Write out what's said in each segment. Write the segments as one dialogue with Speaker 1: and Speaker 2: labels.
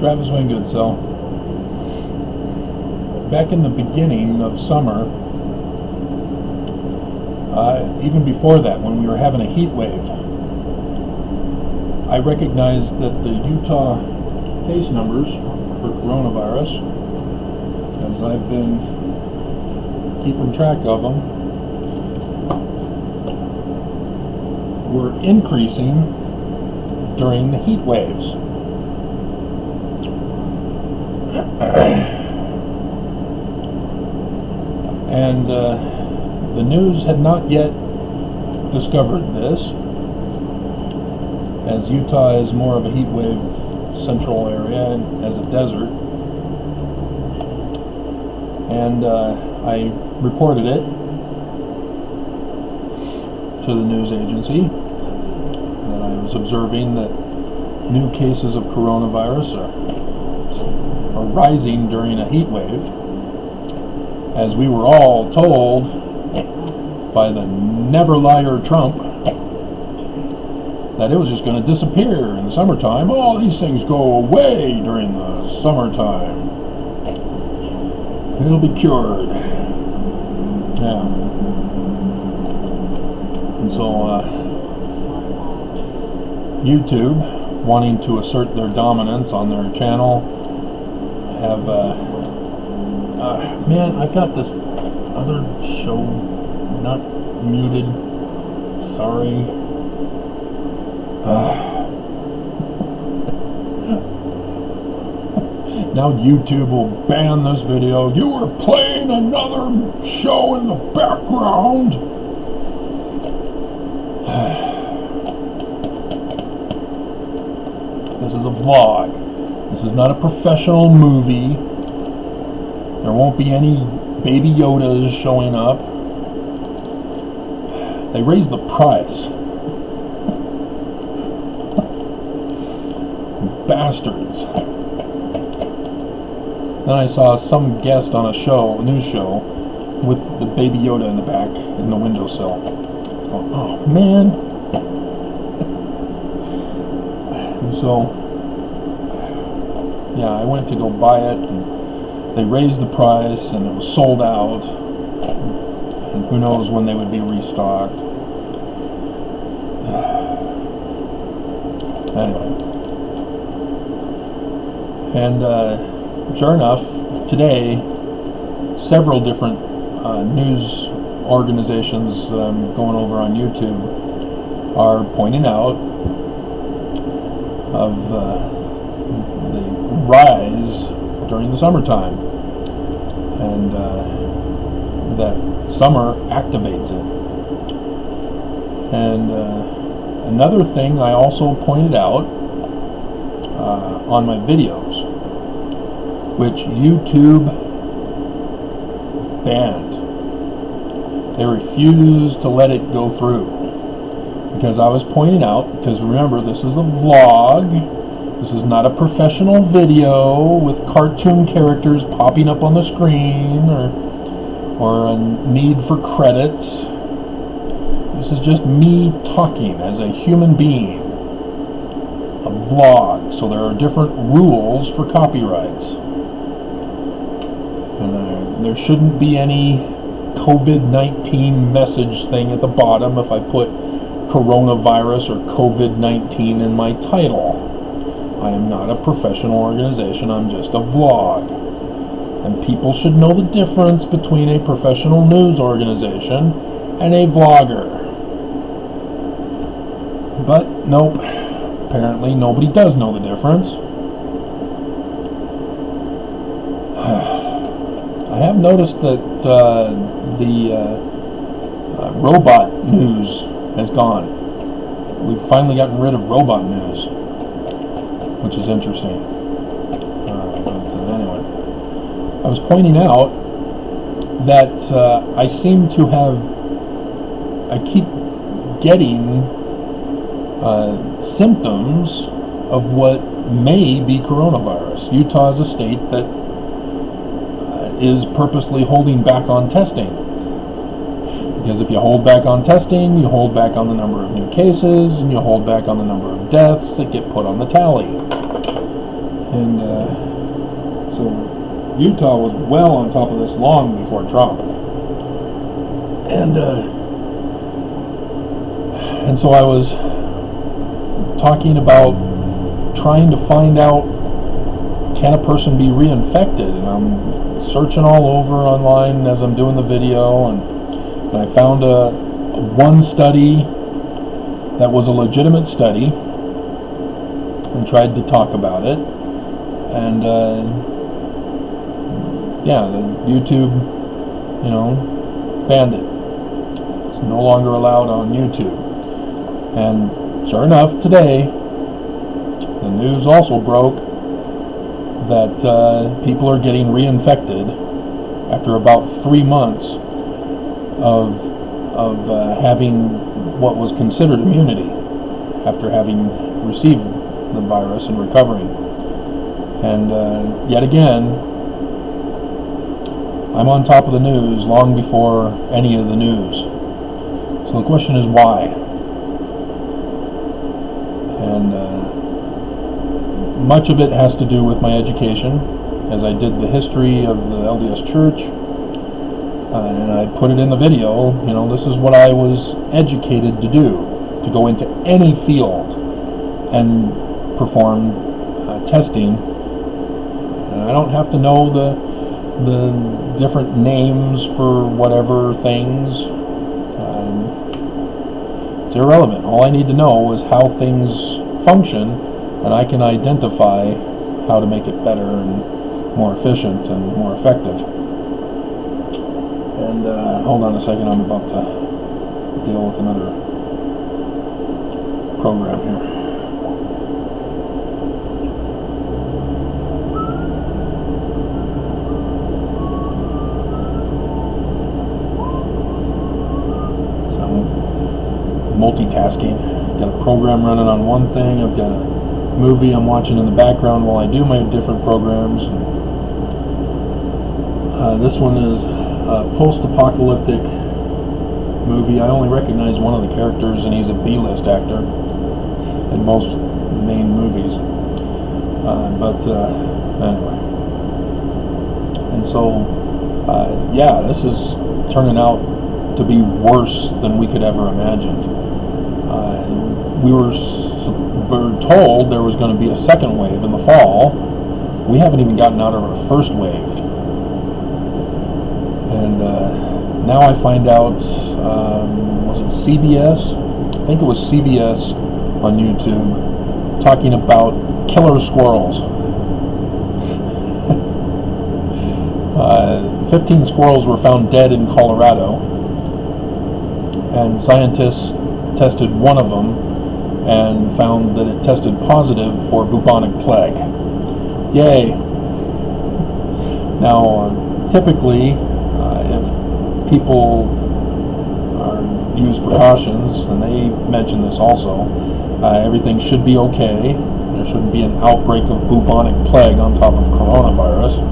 Speaker 1: Travis Wingood. So, back in the beginning of summer, even before that, when we were having a heat wave, I recognized that the Utah case numbers for coronavirus, as I've been keeping track of them, were increasing during the heat waves. And the news had not yet discovered this, as Utah is more of a heat wave central area and as a desert. And I reported it to the news agency that I was observing that new cases of coronavirus are rising during a heat wave, as we were all told by the never liar Trump that it was just going to disappear in the summertime. All these things go away during the summertime. It'll be cured. Yeah. And so YouTube, wanting to assert their dominance on their channel, have man, I've got this other show not muted. Sorry. Now YouTube will ban this video. You are playing another show in the background. This is a vlog. This is not a professional movie. There won't be any baby Yodas showing up. They raised the price. Bastards. Then I saw some guest on a news show, with the baby Yoda in the back in the windowsill. Going, oh man. And so, yeah, I went to go buy it, and they raised the price, and it was sold out. And who knows when they would be restocked. Anyway. And sure enough, today, several different news organizations that I'm going over on YouTube are pointing out of the rise during the summertime, and that summer activates it. And another thing I also pointed out on my videos, which YouTube banned. They refused to let it go through, because I was pointing out, because remember, this is a vlog, this is not a professional video with cartoon characters popping up on the screen or a need for credits. This is just me talking as a human being. A vlog, so there are different rules for copyrights, and there shouldn't be any COVID-19 message thing at the bottom if I put coronavirus or COVID-19 in my title. I am not a professional organization, I'm just a vlog, and people should know the difference between a professional news organization and a vlogger. But nope. Apparently nobody does know the difference. I have noticed that the robot news has gone. We've finally gotten rid of robot news, which is interesting. But anyway, I was pointing out that I seem to have, I keep getting symptoms of what may be coronavirus. Utah is a state that is purposely holding back on testing, because if you hold back on testing, you hold back on the number of new cases, and you hold back on the number of deaths that get put on the tally. And Utah was well on top of this long before Trump. And so I was talking about trying to find out, can a person be reinfected? And I'm searching all over online as I'm doing the video, and I found one study that was a legitimate study and tried to talk about it. And the YouTube, banned it. It's no longer allowed on YouTube. And sure enough, today, the news also broke that people are getting reinfected after about 3 months of having what was considered immunity, after having received the virus and recovering. And yet again, I'm on top of the news long before any of the news. So the question is why? And much of it has to do with my education, as I did the history of the LDS Church, and I put it in the video. This is what I was educated to do, to go into any field and perform testing. And I don't have to know the different names for whatever things. It's irrelevant. All I need to know is how things function, and I can identify how to make it better and more efficient and more effective. And hold on a second, I'm about to deal with another program here. Multitasking. Got a program running on one thing, I've got a movie I'm watching in the background while I do my different programs. This one is a post-apocalyptic movie. I only recognize one of the characters, and he's a B-list actor in most main movies. Anyway. And so, this is turning out to be worse than we could ever imagine. We were told there was going to be a second wave in the fall. We haven't even gotten out of our first wave. And now I find out, was it CBS? I think it was CBS on YouTube, talking about killer squirrels. 15 squirrels were found dead in Colorado, and scientists tested one of them and found that it tested positive for bubonic plague. Yay! Now, typically, if people use precautions, and they mention this also, everything should be okay. There shouldn't be an outbreak of bubonic plague on top of coronavirus.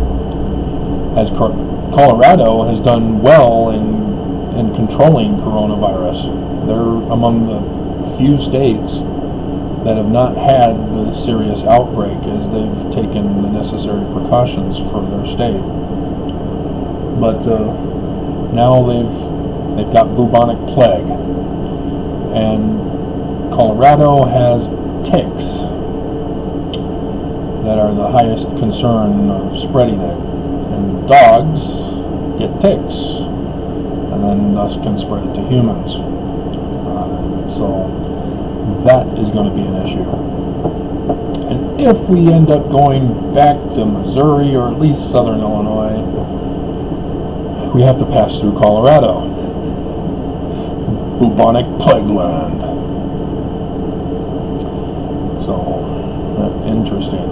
Speaker 1: As Colorado has done well in controlling coronavirus. They're among the few states that have not had the serious outbreak, as they've taken the necessary precautions for their state. But now they've got bubonic plague, and Colorado has ticks that are the highest concern of spreading it, and dogs get ticks, and then thus can spread it to humans. So that is going to be an issue. And if we end up going back to Missouri, or at least southern Illinois, we have to pass through Colorado. Bubonic plague land. So, interesting.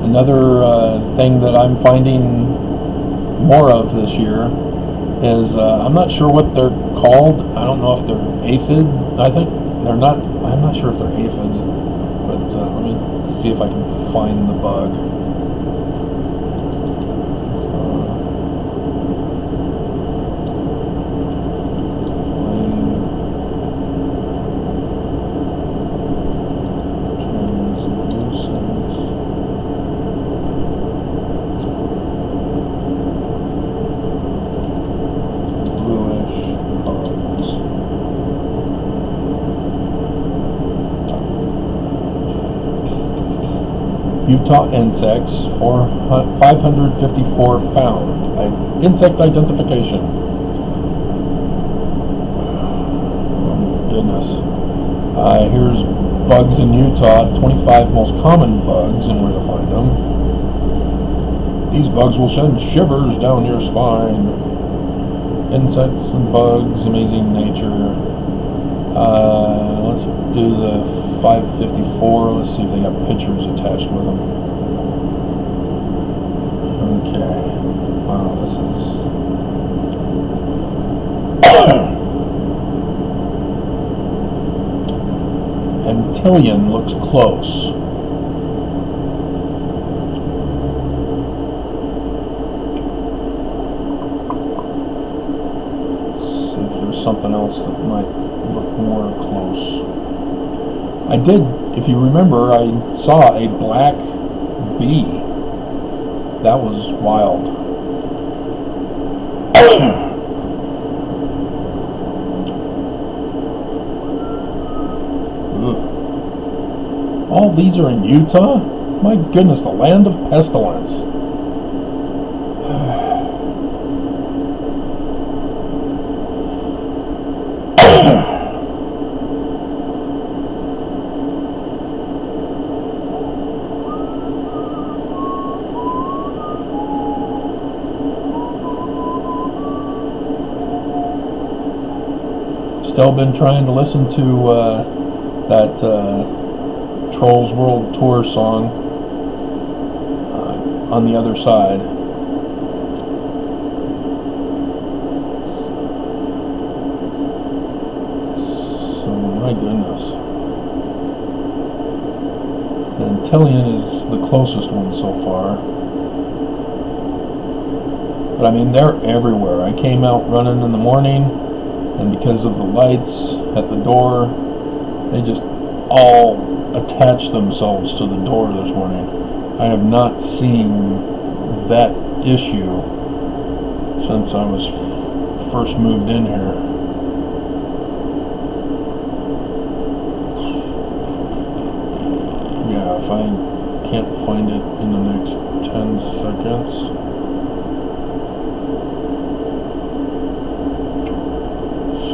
Speaker 1: Another thing that I'm finding more of this year is, I'm not sure what they're called. I don't know if they're aphids. I think they're not. I'm not sure if they're aphids, but let me see if I can find the bug. Utah insects, 554 found. Insect identification. Oh goodness. Here's bugs in Utah, 25 most common bugs and where to find them. These bugs will send shivers down your spine. Insects and bugs, amazing nature. Let's do the 554. Let's see if they got pictures attached with them. Okay. Wow, this is... Antillion looks close. Let's see if there's something else that might look more close. I did, if you remember, I saw a black bee. That was wild. All these are in Utah? My goodness, the land of pestilence. Still been trying to listen to that Trolls World Tour song on the other side. So my goodness. Antillion is the closest one so far. But I mean, they're everywhere. I came out running in the morning, and because of the lights at the door, they just all attached themselves to the door this morning. I have not seen that issue since I was first moved in here. Yeah, if I can't find it in the next 10 seconds.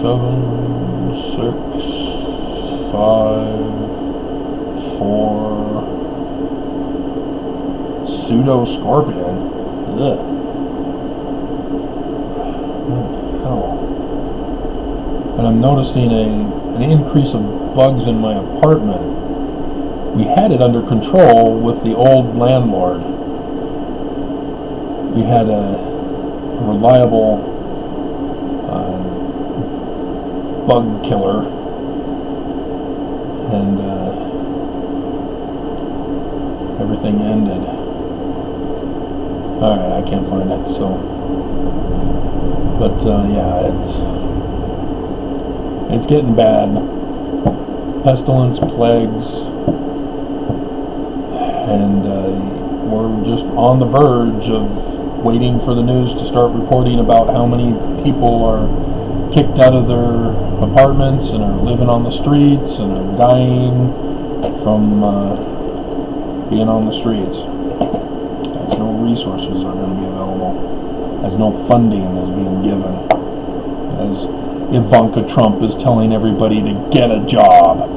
Speaker 1: Seven, 6, 5, 4. Pseudo scorpion. Ugh. What the hell? And I'm noticing an increase of bugs in my apartment. We had it under control with the old landlord. We had a reliable bug killer, and everything ended. Alright, I can't find it, so, but yeah, it's getting bad. Pestilence, plagues, and we're just on the verge of waiting for the news to start reporting about how many people are kicked out of their apartments and are living on the streets and are dying from being on the streets, as no resources are going to be available, as no funding is being given, as Ivanka Trump is telling everybody to get a job.